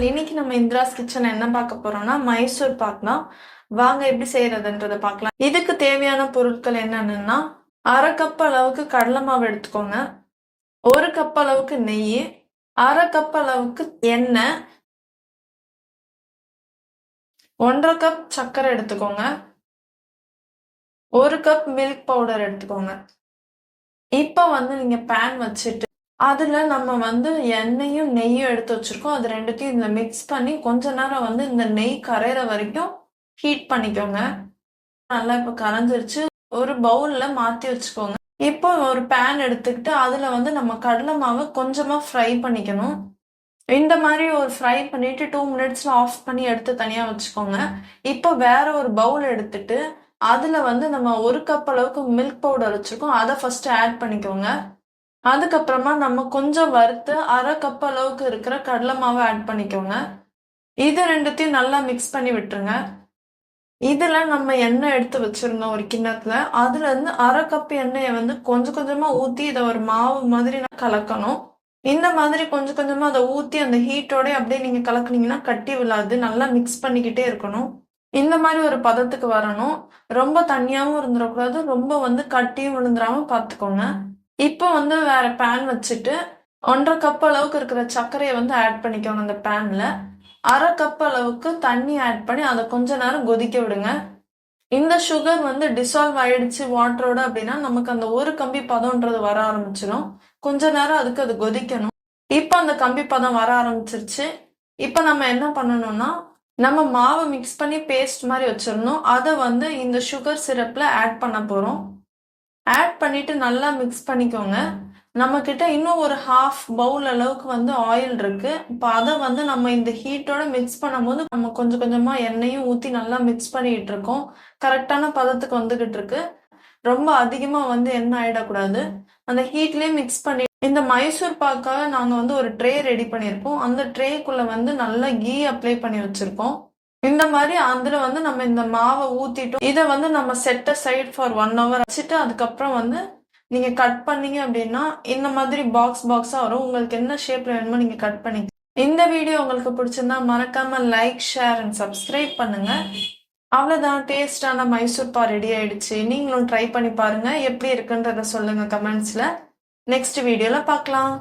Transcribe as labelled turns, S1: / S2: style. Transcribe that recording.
S1: இன்னைக்கு நம்ம இந்திராஸ் கிச்சன் என்ன பார்க்க போறோம்னா மைசூர் பாக் தான். வாங்க எப்படி செய்யறதுன்றத பார்க்கலாம். இதுக்கு தேவையான பொருட்கள் என்னன்னா 1/2 கப் அளவுக்கு கடலை மாவு எடுத்துக்கோங்க, 1 கப் அளவுக்கு நெய், 1/2 கப் அளவுக்கு எண்ணெய், 1/2 கப் சர்க்கரை எடுத்துக்கோங்க, 1 கப் மில்க் பவுடர் எடுத்துக்கோங்க. இப்போ நீங்க பேன் வச்சுட்டு அதுல நம்ம எண்ணெயும் நெய்யும் எடுத்து வச்சிருக்கோம். அது ரெண்டுத்தையும் இதுல மிக்ஸ் பண்ணி கொஞ்ச நேரம் இந்த நெய் கரையிற வரைக்கும் ஹீட் பண்ணிக்கோங்க. நல்லா இப்ப கரைஞ்சிருச்சு. ஒரு பவுல்ல மாத்தி வச்சுக்கோங்க. இப்போ ஒரு பேன் எடுத்துக்கிட்டு அதுல நம்ம கடலை மாவை கொஞ்சமா ஃப்ரை பண்ணிக்கணும். இந்த மாதிரி ஒரு ஃப்ரை பண்ணிட்டு 2 மினிட்ஸ்ல ஆஃப் பண்ணி எடுத்து தனியா வச்சுக்கோங்க. இப்போ வேற ஒரு பவுல் எடுத்துட்டு அதுல நம்ம 1 கப் அளவுக்கு மில்க் பவுடர் வச்சிருக்கோம். அதை ஃபர்ஸ்ட் ஆட் பண்ணிக்கோங்க. அதுக்கப்புறமா நம்ம கொஞ்சம் வறுத்து 1/2 கப் அளவுக்கு இருக்கிற கடலை மாவை ஆட் பண்ணிக்கோங்க. இது ரெண்டுத்தையும் நல்லா மிக்ஸ் பண்ணி விட்டுருங்க. இதுல நம்ம எண்ணெய் எடுத்து வச்சிருந்தோம் ஒரு கிண்ணத்துல. அதுல இருந்து 1/2 கப் எண்ணெயை கொஞ்சம் கொஞ்சமா ஊத்தி இதை ஒரு மாவு மாதிரி கலக்கணும். இந்த மாதிரி கொஞ்சம் கொஞ்சமா அதை ஊத்தி அந்த ஹீட்டோட அப்படியே நீங்க கலக்குனீங்கன்னா கட்டி விழாது. நல்லா மிக்ஸ் பண்ணிக்கிட்டே இருக்கணும். இந்த மாதிரி ஒரு பதத்துக்கு வரணும். ரொம்ப தண்ணியாவும் இருந்துடக்கூடாது, ரொம்ப கட்டியும் விழுந்துடாம பாத்துக்கோங்க. இப்போ வேற பேன் வச்சுட்டு 1/2 கப் அளவுக்கு இருக்கிற சர்க்கரையை ஆட் பண்ணிக்கோங்க. அந்த பேன்ல 1/2 கப் அளவுக்கு தண்ணி ஆட் பண்ணி அதை கொஞ்ச நேரம் கொதிக்க விடுங்க. இந்த சுகர் டிசால்வ் ஆயிடுச்சு வாட்டரோட அப்படின்னா நமக்கு அந்த ஒரு கம்பி பதம்ன்றது வர ஆரம்பிச்சிடும். கொஞ்ச நேரம் அதுக்கு அது கொதிக்கணும். இப்போ அந்த கம்பி பதம் வர ஆரம்பிச்சிருச்சு. இப்போ நம்ம என்ன பண்ணணும்னா நம்ம மாவை மிக்ஸ் பண்ணி பேஸ்ட் மாதிரி வச்சிருந்தோம். அதை இந்த சுகர் சிரப்ல ஆட் பண்ண போறோம். ஆட் பண்ணிட்டு நல்லா மிக்ஸ் பண்ணிக்கோங்க. நம்ம கிட்ட இன்னும் ஒரு ஹாஃப் பவுல் அளவுக்கு ஆயில் இருக்கு. இப்போ அதை நம்ம இந்த ஹீட்டோட மிக்ஸ் பண்ணும்போது நம்ம கொஞ்சம் கொஞ்சமா எண்ணெயும் ஊத்தி நல்லா மிக்ஸ் பண்ணிட்டு இருக்கோம். கரெக்டான பதத்துக்கு வந்துகிட்டு இருக்கு. ரொம்ப அதிகமா எண்ணெய் ஆயிடக்கூடாது. அந்த ஹீட்லயே மிக்ஸ் பண்ணி இந்த மைசூர் பாக்காக நாங்க ஒரு ட்ரே ரெடி பண்ணியிருக்கோம். அந்த ட்ரேக்குள்ள நல்லா கீ அப்ளை பண்ணி வச்சிருக்கோம். இந்த மாதிரி அதுல நம்ம இந்த மாவை ஊத்திட்டோம். இதை நம்ம செட் சைட் ஃபார் 1 hour வச்சுட்டு அதுக்கப்புறம் நீங்க கட் பண்ணீங்க அப்படின்னா இந்த மாதிரி பாக்ஸா வரும். உங்களுக்கு என்ன ஷேப்ல வேணுமோ நீங்க கட் பண்ணி. இந்த வீடியோ உங்களுக்கு பிடிச்சிருந்தா மறக்காம லைக், ஷேர் அண்ட் சப்ஸ்கிரைப் பண்ணுங்க. அவ்வளவுதான், டேஸ்டான மைசூர் பா ரெடி ஆயிடுச்சு. நீங்களும் ட்ரை பண்ணி பாருங்க. எப்படி இருக்குன்றத சொல்லுங்க கமெண்ட்ஸ்ல. நெக்ஸ்ட் வீடியோல பார்க்கலாம்.